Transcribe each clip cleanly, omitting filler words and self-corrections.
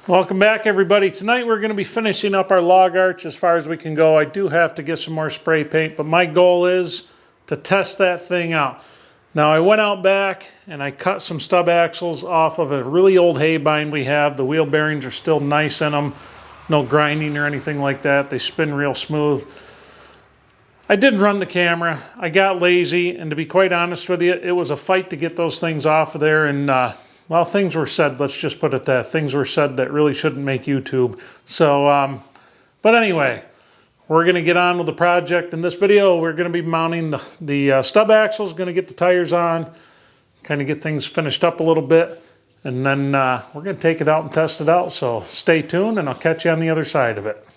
Welcome back, everybody. Tonight we're going to be finishing up our log arch as far as we can go. I do have to get some more spray paint, but my goal is to test that thing out. Now I went out back and I cut some stub axles off of a really old hay bind we have. The wheel bearings are still nice in them. No grinding or anything like that. They spin real smooth. I did run the camera. I got lazy, and to be quite honest with you, it was a fight to get those things off of there, and well, things were said, let's just put it that. Things were said that really shouldn't make YouTube. So, but anyway, we're going to get on with the project. In this video, we're going to be mounting the stub axles, going to get the tires on, kind of get things finished up a little bit, and then we're going to take it out and test it out. So stay tuned, and I'll catch you on the other side of it.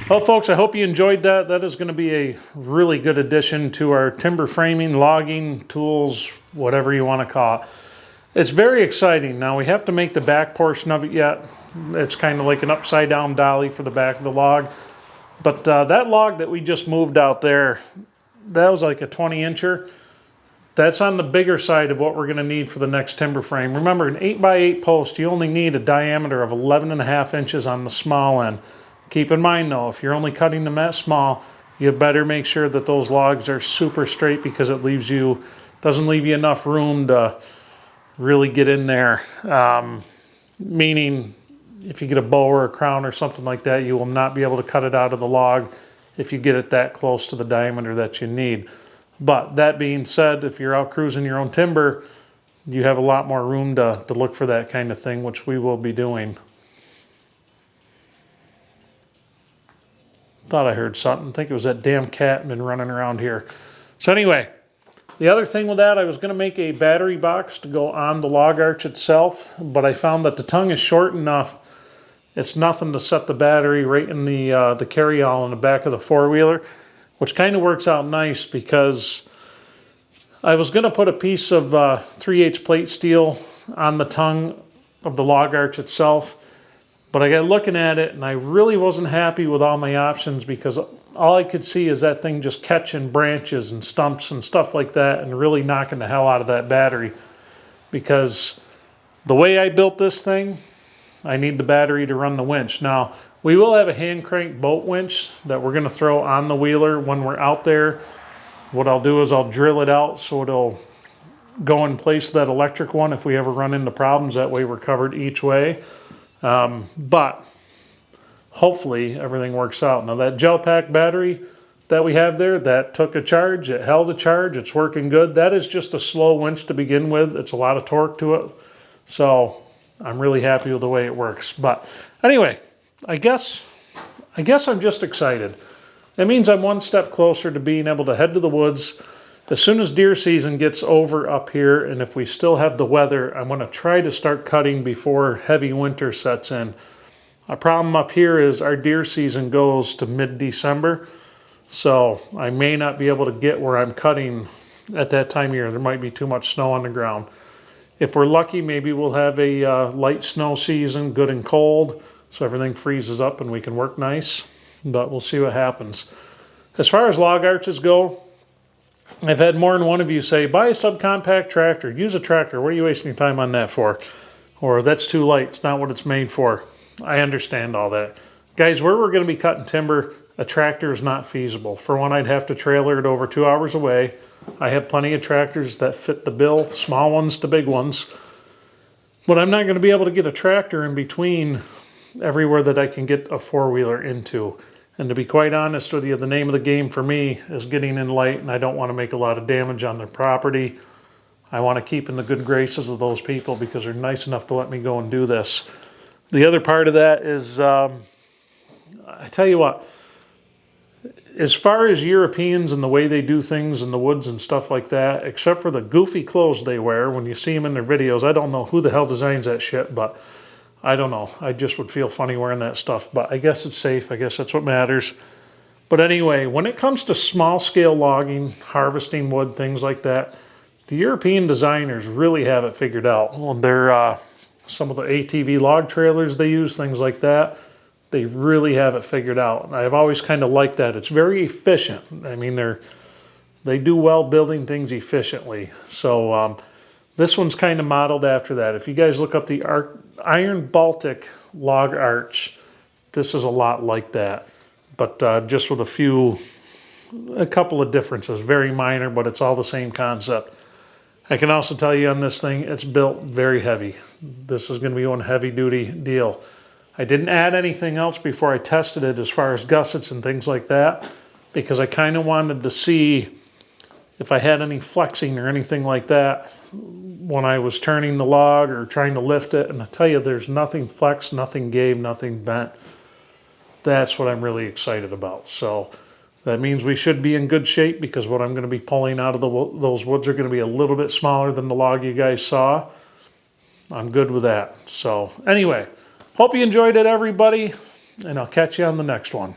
Well, folks, I hope you enjoyed that. That is going to be a really good addition to our timber framing, logging, tools, whatever you want to call it. It's very exciting. Now, we have to make the back portion of it yet. It's kind of like an upside down dolly for the back of the log. But that log that we just moved out there, that was like a 20-incher. That's on the bigger side of what we're going to need for the next timber frame. Remember, an 8x8 post, you only need a diameter of 11.5 inches on the small end. Keep in mind though, if you're only cutting them that small, you better make sure that those logs are super straight, because it doesn't leave you enough room to really get in there. Meaning, if you get a bow or a crown or something like that, you will not be able to cut it out of the log if you get it that close to the diameter that you need. But that being said, if you're out cruising your own timber, you have a lot more room to look for that kind of thing, which we will be doing. Thought I heard something. I think it was that damn cat been running around here. So anyway, the other thing with that, I was going to make a battery box to go on the log arch itself, but I found that the tongue is short enough. It's nothing to set the battery right in the carry-all in the back of the four-wheeler, which kind of works out nice, because I was going to put a piece of 3/8 plate steel on the tongue of the log arch itself. But I got looking at it, and I really wasn't happy with all my options, because all I could see is that thing just catching branches and stumps and stuff like that and really knocking the hell out of that battery. Because the way I built this thing, I need the battery to run the winch. Now, we will have a hand crank boat winch that we're going to throw on the wheeler when we're out there. What I'll do is I'll drill it out so it'll go in place of that electric one if we ever run into problems. That way we're covered each way. But hopefully everything works out. Now, that gel pack battery that we have there, that took a charge. It held a charge. It's working good. That is just a slow winch to begin with. It's a lot of torque to it. So I'm really happy with the way it works. But anyway, I guess I'm just excited. That means I'm one step closer to being able to head to the woods as soon as deer season gets over up here. And if we still have the weather, I'm going to try to start cutting before heavy winter sets in. A problem up here is our deer season goes to mid-December. So I may not be able to get where I'm cutting at that time of year. There might be too much snow on the ground. If we're lucky, maybe we'll have a light snow season, good and cold, so everything freezes up and we can work nice. But we'll see what happens. As far as log arches go, I've had more than one of you say, buy a subcompact tractor, use a tractor. What are you wasting your time on that for? Or that's too light, it's not what it's made for. I understand all that. Guys, where we're going to be cutting timber, a tractor is not feasible. For one, I'd have to trailer it over 2 hours away. I have plenty of tractors that fit the bill, small ones to big ones. But I'm not going to be able to get a tractor in between everywhere that I can get a four-wheeler into. And to be quite honest with you, the name of the game for me is getting in light, and I don't want to make a lot of damage on their property. I want to keep in the good graces of those people because they're nice enough to let me go and do this. The other part of that is, I tell you what, as far as Europeans and the way they do things in the woods and stuff like that, except for the goofy clothes they wear, when you see them in their videos, I don't know who the hell designs that shit, but I don't know. I just would feel funny wearing that stuff, but I guess it's safe. I guess that's what matters. But anyway, when it comes to small-scale logging, harvesting wood, things like that, the European designers really have it figured out. Well, they're some of the ATV log trailers they use, things like that, they really have it figured out. And I've always kind of liked that. It's very efficient. I mean, they do well building things efficiently. So this one's kind of modeled after that. If you guys look up the Iron Baltic log arch, this is a lot like that. But just with a couple of differences. Very minor, but it's all the same concept. I can also tell you on this thing, it's built very heavy. This is going to be one heavy-duty deal. I didn't add anything else before I tested it as far as gussets and things like that, because I kind of wanted to see if I had any flexing or anything like that when I was turning the log or trying to lift it. And I tell you, there's nothing flexed, nothing gave, nothing bent. That's what I'm really excited about. So that means we should be in good shape, because what I'm going to be pulling out of those woods are going to be a little bit smaller than the log you guys saw. I'm good with that. So anyway, hope you enjoyed it, everybody, and I'll catch you on the next one.